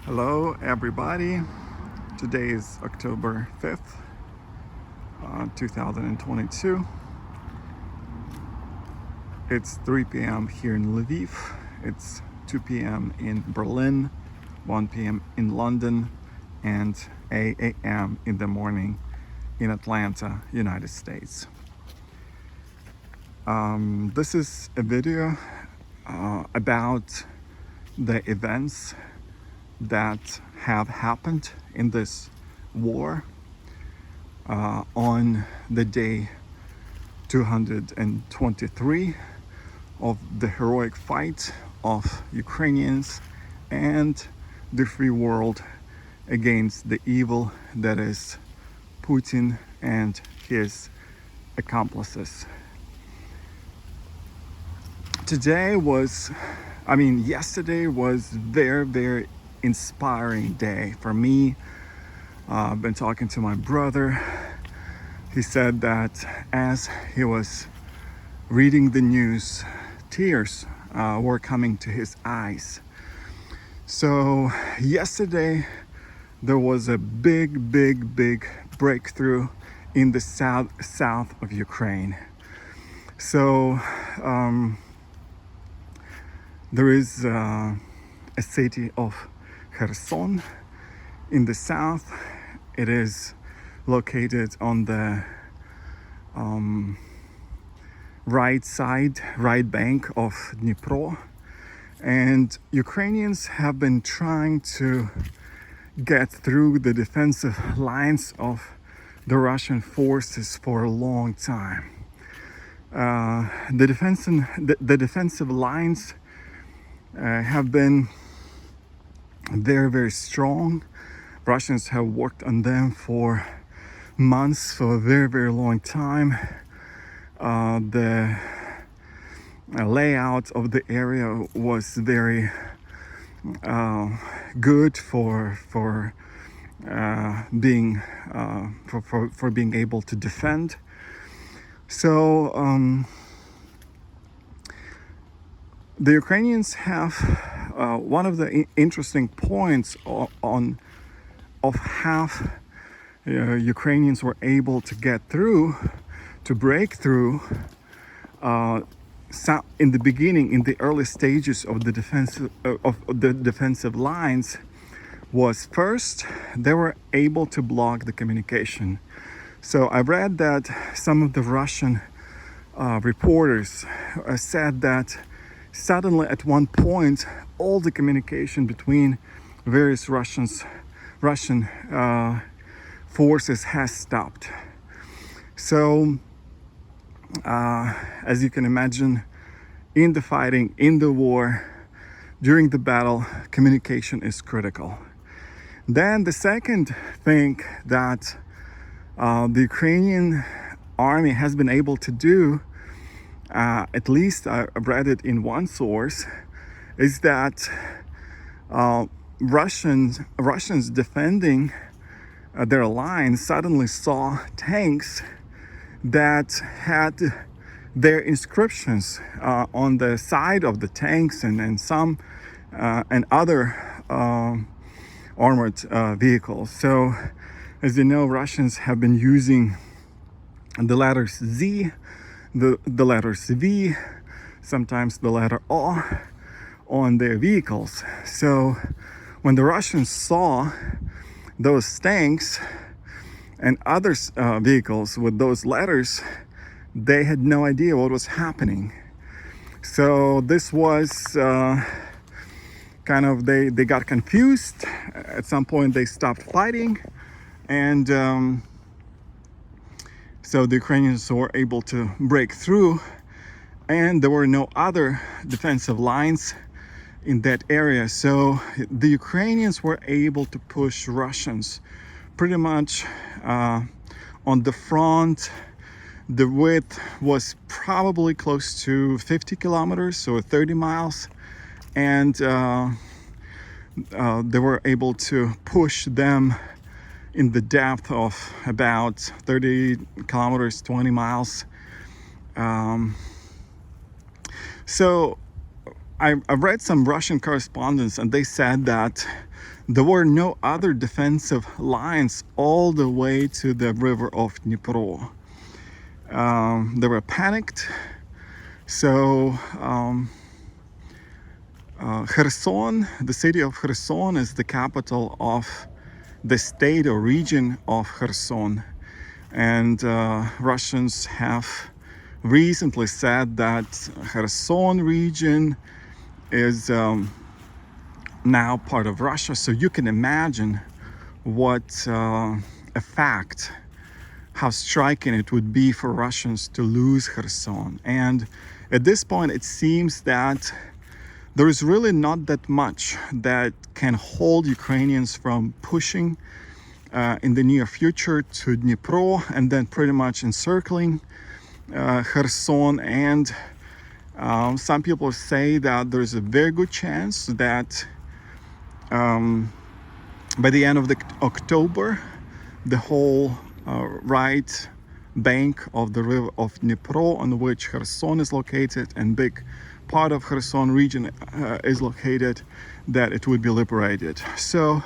Hello everybody, today is October 5th, 2022. It's 3 p.m. here in Lviv, it's 2 p.m. in Berlin, 1 p.m. in London, and 8 a.m. in the morning in Atlanta, United States. This is a video about the events that have happened in this war on the day 223 of the heroic fight of Ukrainians and the free world against the evil that is Putin and his accomplices. Yesterday was very inspiring day for me. I've been talking to my brother. He said that as he was reading the news, tears were coming to his eyes. So yesterday there was a big breakthrough in the south of Ukraine. So there is a city of Kherson in the south. It is located on the right bank of Dnipro, and Ukrainians have been trying to get through the defensive lines of the Russian forces for a long time. The defensive lines have been very strong. Russians have worked on them for months, for a very long time. The layout of the area was very good for being able to defend. So the Ukrainians have one of the interesting points of how Ukrainians were able to break through in the beginning, in the early stages of the defensive lines, was first they were able to block the communication. So I read that some of the Russian reporters said that suddenly at one point all the communication between various Russian forces has stopped. So as you can imagine, in the fighting, in the war, during the battle, communication is critical. Then the second thing that the Ukrainian army has been able to do, at least I read it in one source, is that Russians defending their lines suddenly saw tanks that had their inscriptions on the side of the tanks and some and other armored vehicles. So as you know, Russians have been using the letters Z, the letters V, sometimes the letter O on their vehicles. So when the Russians saw those tanks and other vehicles with those letters, they had no idea what was happening. So this was they got confused. At some point they stopped fighting, and so the Ukrainians were able to break through, and there were no other defensive lines in that area. So the Ukrainians were able to push Russians pretty much on the front. The width was probably close to 50 kilometers, so 30 miles. And they were able to push them in the depth of about 30 kilometers, 20 miles. So I read some Russian correspondents, and they said that there were no other defensive lines all the way to the river of Dnipro. They were panicked. So Kherson, the city of Kherson, is the capital of the state or region of Kherson. And Russians have recently said that Kherson region is now part of Russia. So you can imagine what a fact, how striking it would be for Russians to lose Kherson. And at this point, it seems that there is really not that much that can hold Ukrainians from pushing in the near future to Dnipro and then pretty much encircling Kherson. And some people say that there's a very good chance that by the end of the October, the whole right bank of the river of Dnipro, on which Kherson is located and big part of Kherson region is located, that it would be liberated. So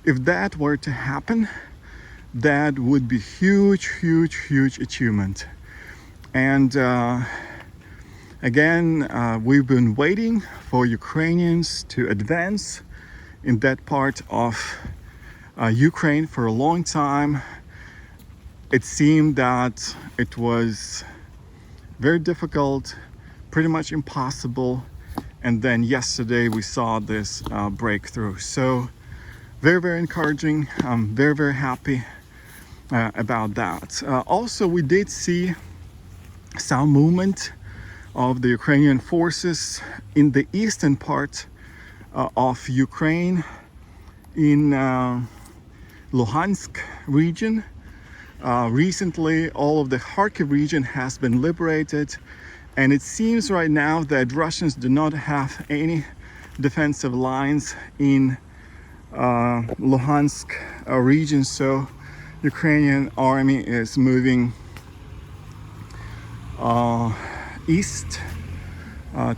if that were to happen, that would be huge achievement. And again, we've been waiting for Ukrainians to advance in that part of Ukraine for a long time. It seemed that it was very difficult, pretty much impossible. And then yesterday we saw this breakthrough. So very encouraging. I'm very happy about that. Also, we did see some movement of the Ukrainian forces in the eastern part of Ukraine, in Luhansk region. Recently, all of the Kharkiv region has been liberated, and it seems right now that Russians do not have any defensive lines in Luhansk region. So Ukrainian army is moving east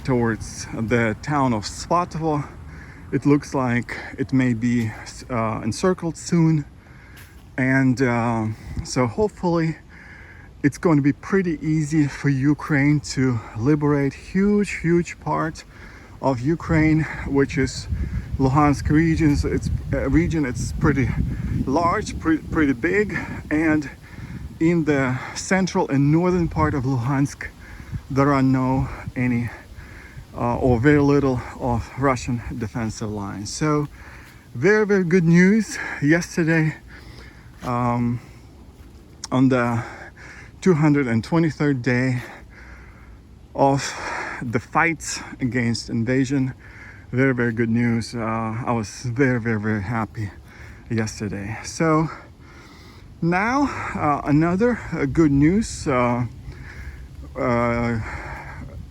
towards the town of Svatovo. It looks like it may be encircled soon. And so hopefully it's going to be pretty easy for Ukraine to liberate huge part of Ukraine, which is Luhansk region. It's pretty large, pretty big. And in the central and northern part of Luhansk, there are any or very little of Russian defensive lines. So very good news yesterday. On the 223rd day of the fight against invasion, very good news. I was very happy yesterday. So now another good news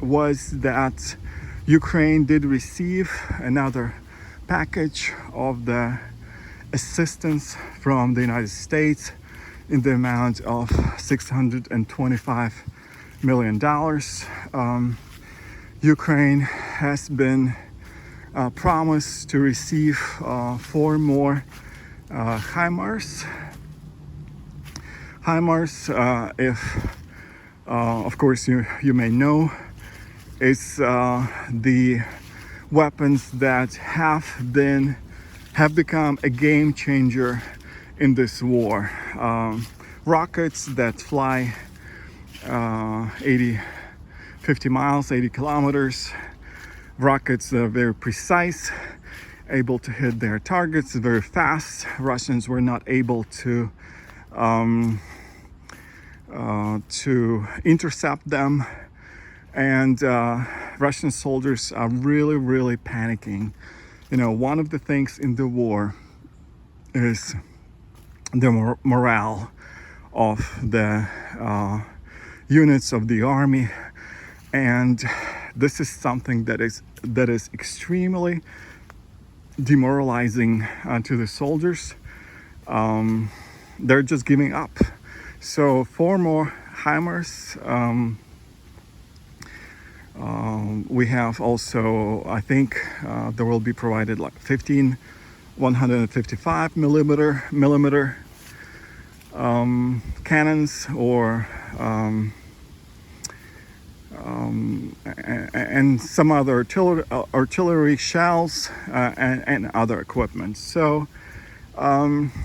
was that Ukraine did receive another package of the assistance from the United States in the amount of $625 million. Ukraine has been promised to receive 4 more HIMARS. HIMARS, if of course you may know, is the weapons that have become a game changer in this war. Rockets that fly 50 miles, 80 kilometers. Rockets that are very precise, able to hit their targets very fast. Russians were not able to intercept them. And Russian soldiers are really panicking. You know, one of the things in the war is the morale of the units of the army, and this is something that is extremely demoralizing to the soldiers. They're just giving up. So 4 more HIMARS We have also, I think, there will be provided like 15 155 millimeter cannons, or and some other artillery shells, and other equipment. So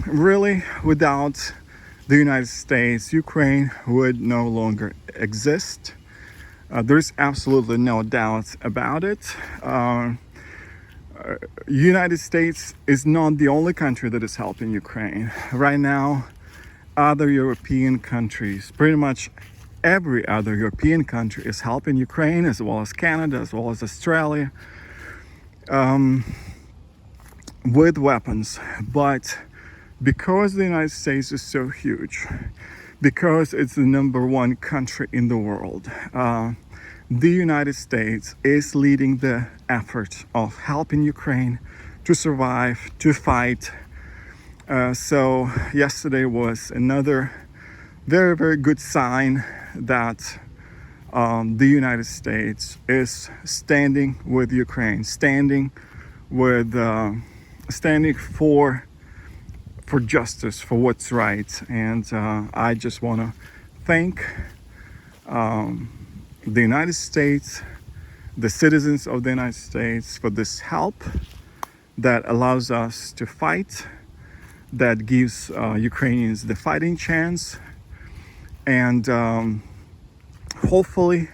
really, without the United States, Ukraine would no longer exist. There's absolutely no doubt about it. United States is not the only country that is helping Ukraine. Right now, other European countries, pretty much every other European country, is helping Ukraine, as well as Canada, as well as Australia, with weapons. But because the United States is so huge, because it's the number one country in the world, the United States is leading the effort of helping Ukraine to survive, to fight. So yesterday was another very, very good sign that the United States is standing with Ukraine, standing for justice, for what's right. And I just want to thank the United States, the citizens of the United States, for this help that allows us to fight, that gives Ukrainians the fighting chance. And hopefully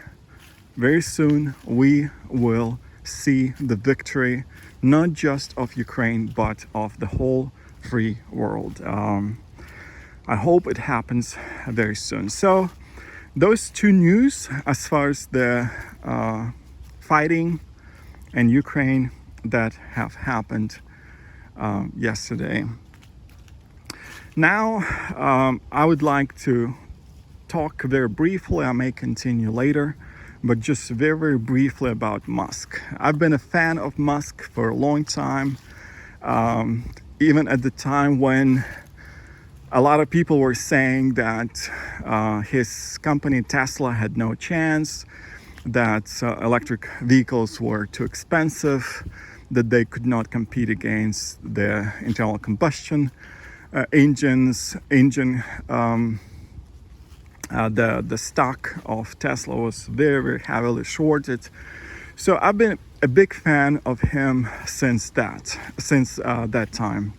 very soon we will see the victory, not just of Ukraine, but of the whole free world. I hope it happens very soon. So those two news, as far as the fighting in Ukraine that have happened yesterday. Now, I would like to talk very briefly, I may continue later, but just very, very briefly about Musk. I've been a fan of Musk for a long time, even at the time when a lot of people were saying that his company Tesla had no chance, that electric vehicles were too expensive, that they could not compete against the internal combustion the stock of Tesla was very, very heavily shorted. So I've been a big fan of him since that time.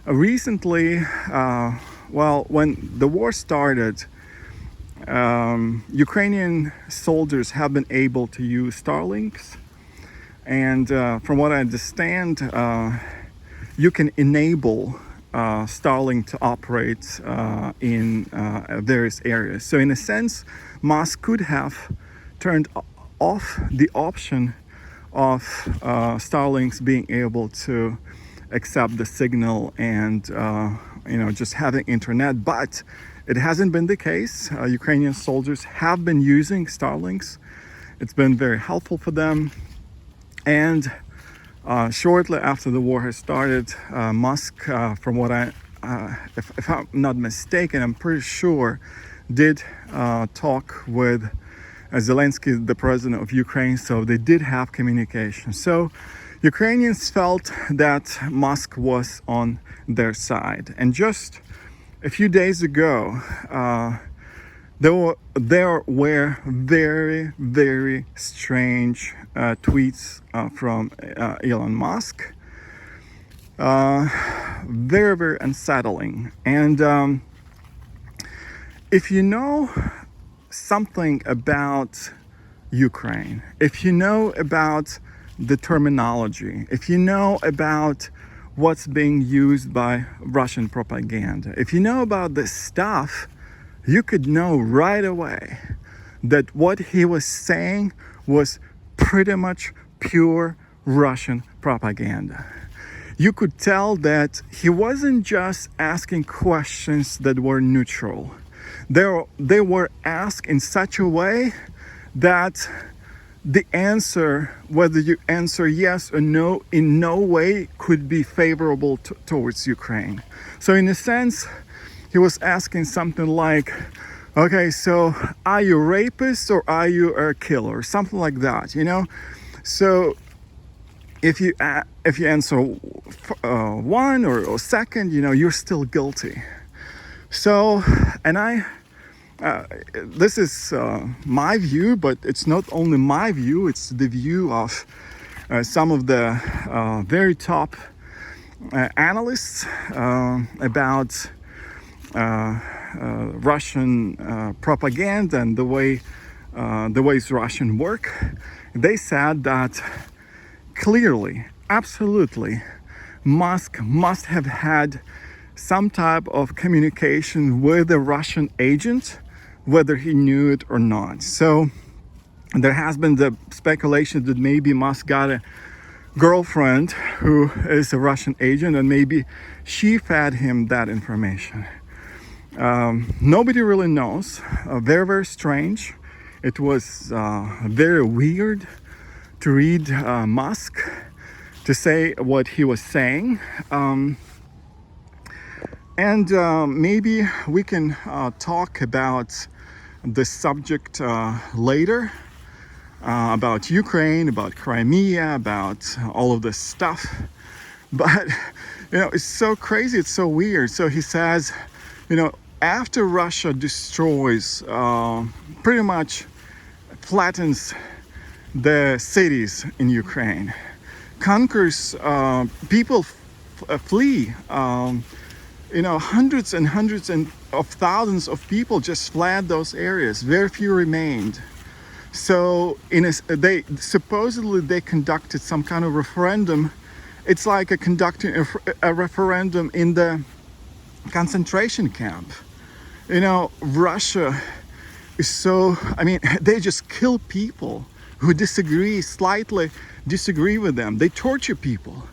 Recently, when the war started, Ukrainian soldiers have been able to use Starlinks, and from what I understand, you can enable Starlink to operate in various areas. So in a sense, Musk could have turned off the option of Starlinks being able to accept the signal and just having internet, but it hasn't been the case. Ukrainian soldiers have been using Starlinks. It's been very helpful for them. And shortly after the war has started, Musk, from what if I'm not mistaken, I'm pretty sure, did talk with Zelensky, the president of Ukraine, so they did have communication. So Ukrainians felt that Musk was on their side. And just a few days ago, there were very, very strange tweets from Elon Musk. Very, very unsettling. And if you know something about Ukraine, if you know about the terminology, if you know about what's being used by Russian propaganda, if you know about this stuff, you could know right away that what he was saying was pretty much pure Russian propaganda. You could tell that he wasn't just asking questions that were neutral. They were asked in such a way that the answer, whether you answer yes or no, in no way could be favorable towards Ukraine. So in a sense, he was asking something like, Okay, so are you a rapist or are you a killer? Something like that, you know? So if you answer one or second, you know, you're still guilty. So, and this is my view, but it's not only my view, it's the view of some of the very top analysts about Russian propaganda and the ways Russian work. They said that clearly, absolutely, Musk must have had some type of communication with a Russian agent, whether he knew it or not. So there has been the speculation that maybe Musk got a girlfriend who is a Russian agent and maybe she fed him that information. Nobody really knows. Very, very strange. It was very weird to read Musk to say what he was saying. And maybe we can talk about this subject later, about Ukraine, about Crimea, about all of this stuff. But, you know, it's so crazy, it's so weird. So he says, you know, after Russia destroys, pretty much flattens the cities in Ukraine, conquers, people flee, you know, hundreds and hundreds of thousands of people just fled those areas. Very few remained. So they supposedly conducted some kind of referendum. It's like conducting a referendum in the concentration camp. You know, Russia is so, I mean, they just kill people who slightly disagree with them. They torture people.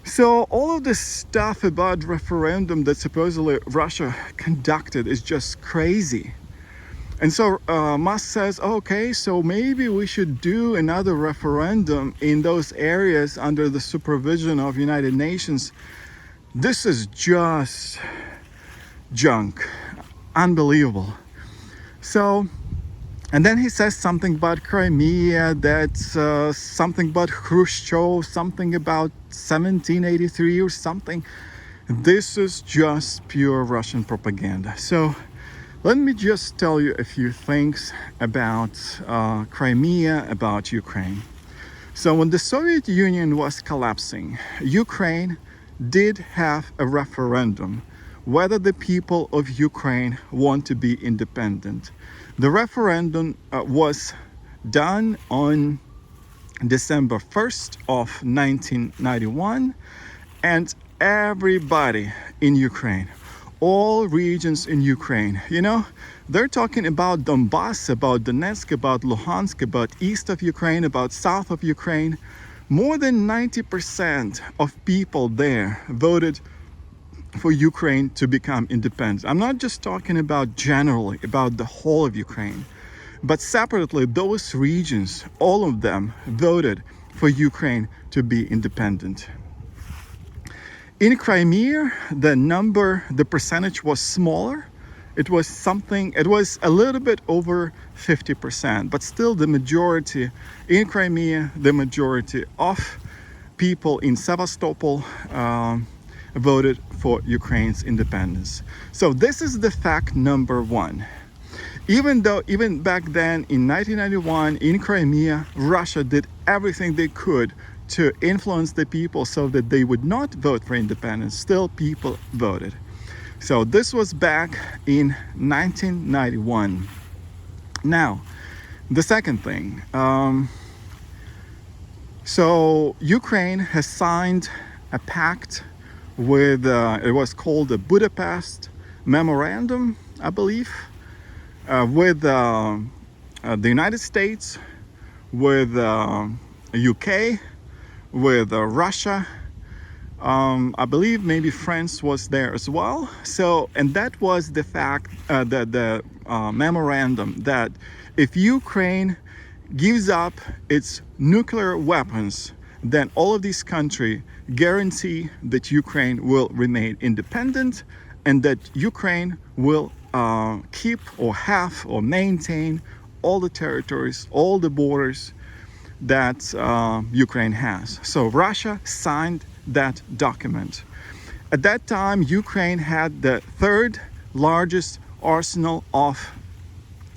So all of this stuff about referendum that supposedly Russia conducted is just crazy. And so Musk says, okay, so maybe we should do another referendum in those areas under the supervision of United Nations. This is just junk. Unbelievable. So, and then he says something about Crimea, that's something about Khrushchev, something about 1783 or something. This is just pure Russian propaganda. So let me just tell you a few things about Crimea, about Ukraine. So when the Soviet Union was collapsing, Ukraine did have a referendum whether the people of Ukraine want to be independent. The referendum was done on December 1st of 1991, and everybody in Ukraine, all regions in Ukraine, you know, they're talking about Donbass, about Donetsk, about Luhansk, about east of Ukraine, about south of Ukraine. More than 90% of people there voted for Ukraine to become independent. I'm not just talking about generally, about the whole of Ukraine, but separately, those regions, all of them voted for Ukraine to be independent. In Crimea, the percentage was smaller. It was a little bit over 50%, but still the majority in Crimea, the majority of people in Sevastopol voted for Ukraine's independence. So this is the fact number one. Even back then in 1991 in Crimea, Russia did everything they could to influence the people so that they would not vote for independence. Still, people voted. So this was back in 1991. Now, the second thing. So Ukraine has signed a pact with, it was called the Budapest Memorandum, I believe, with the United States, with UK, with Russia. I believe maybe France was there as well. So, and that was the fact, the memorandum that if Ukraine gives up its nuclear weapons, then all of these countries guarantee that Ukraine will remain independent and that Ukraine will keep or have or maintain all the territories, all the borders that Ukraine has. So Russia signed that document. At that time, Ukraine had the third largest arsenal of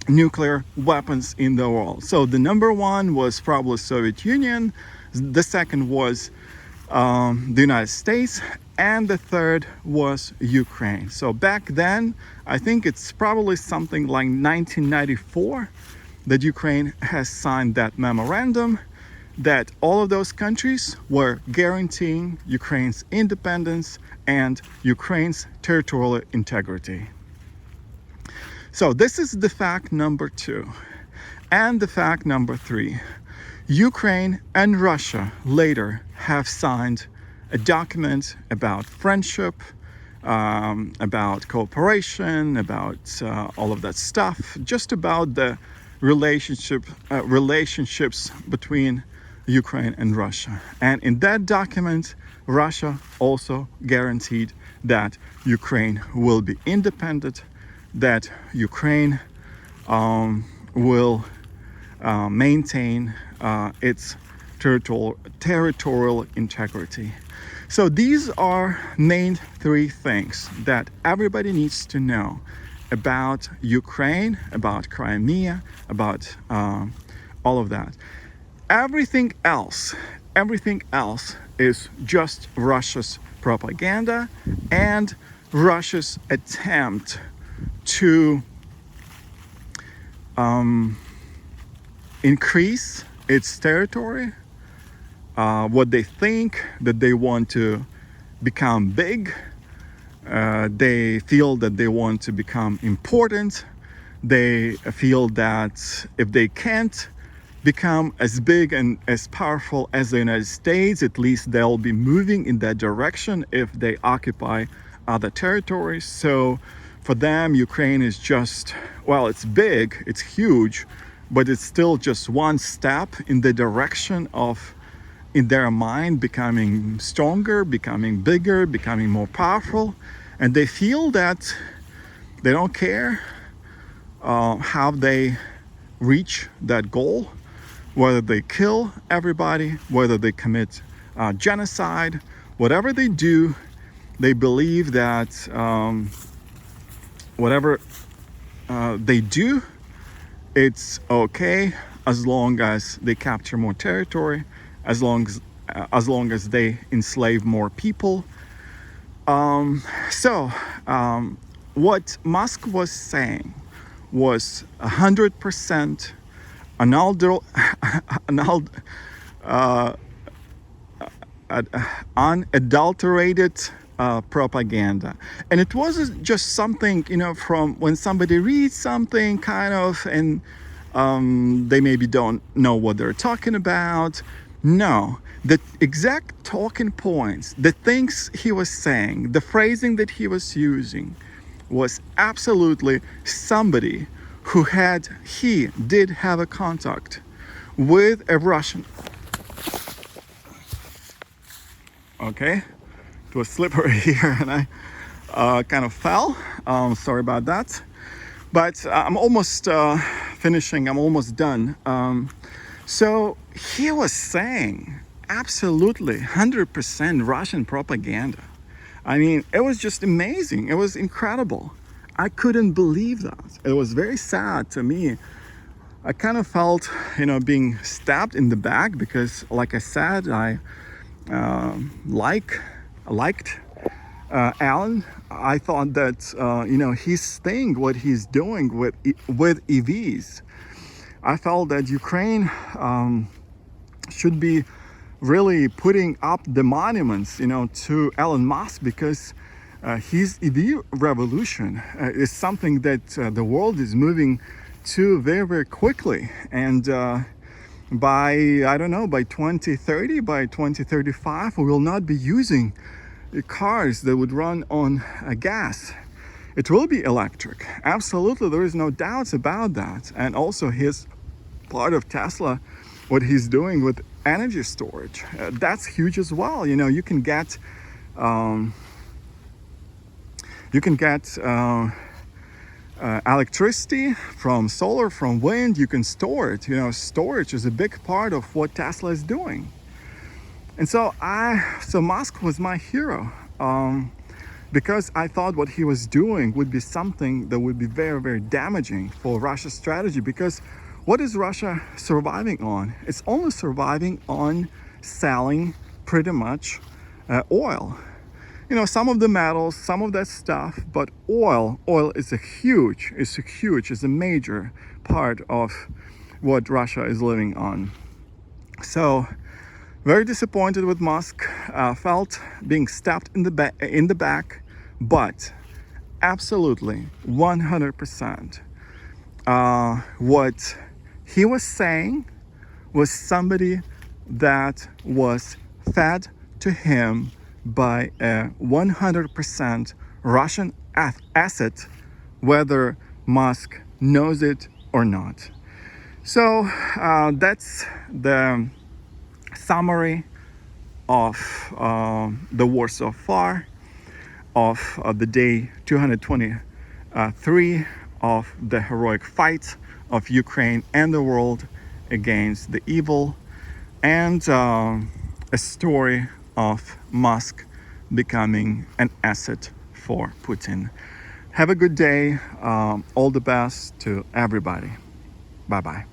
nuclear weapons in the world. So the number one was probably Soviet Union, the second was the United States, and the third was Ukraine. So back then, I think it's probably something like 1994 that Ukraine has signed that memorandum that all of those countries were guaranteeing Ukraine's independence and Ukraine's territorial integrity. So this is the fact number 2. And the fact number 3, Ukraine and Russia later have signed a document about friendship, about cooperation, about all of that stuff, just about the relationships between Ukraine and Russia. And in that document, Russia also guaranteed that Ukraine will be independent, that Ukraine will maintain its territorial integrity. So these are main 3 things that everybody needs to know about Ukraine, about Crimea, about all of that. Everything else is just Russia's propaganda and Russia's attempt to increase its territory, what they think, that they want to become big, they feel that they want to become important, they feel that if they can't become as big and as powerful as the United States, at least they'll be moving in that direction if they occupy other territories. So for them, Ukraine is just, well, it's big, it's huge, but it's still just one step in the direction of, in their mind, becoming stronger, becoming bigger, becoming more powerful. And they feel that they don't care how they reach that goal, whether they kill everybody, whether they commit genocide, whatever they do, they believe that whatever they do, it's okay as long as they capture more territory, as long as they enslave more people. What Musk was saying was 100% unadulterated propaganda. And it wasn't just something, from when somebody reads something kind of and they maybe don't know what they're talking about. No, the exact talking points, the things he was saying, the phrasing that he was using was absolutely somebody who did have a contact with a Russian. Okay, it was slippery here and I kind of fell. Sorry about that. But I'm almost finishing, I'm almost done. So he was saying absolutely 100% Russian propaganda. I mean, it was just amazing. It was incredible. I couldn't believe that. It was very sad to me. I kind of felt, being stabbed in the back because, like I said, I liked Alan. I thought that, his thing, what he's doing with EVs, I felt that Ukraine should be really putting up the monuments, to Elon Musk, because his EV revolution is something that the world is moving to very, very quickly. And by 2030, by 2035, we will not be using cars that would run on gas. It will be electric. Absolutely, there is no doubts about that. And also his part of Tesla, what he's doing with energy storage, that's huge as well. You can get electricity from solar, from wind. You can store it. Storage is a big part of what Tesla is doing. And so Musk was my hero, because I thought what he was doing would be something that would be very, very damaging for Russia's strategy. Because what is Russia surviving on? It's only surviving on selling pretty much oil. Some of the metals, some of that stuff, but oil is a major part of what Russia is living on. So very disappointed with Musk. Felt being stabbed in the back, but absolutely 100%. What he was saying was somebody that was fed to him by a 100% Russian asset, whether Musk knows it or not. So that's the summary of the war so far, of the day 223 of the heroic fight of Ukraine and the world against the evil, and a story of Musk becoming an asset for Putin. Have a good day. All the best to everybody. Bye-bye.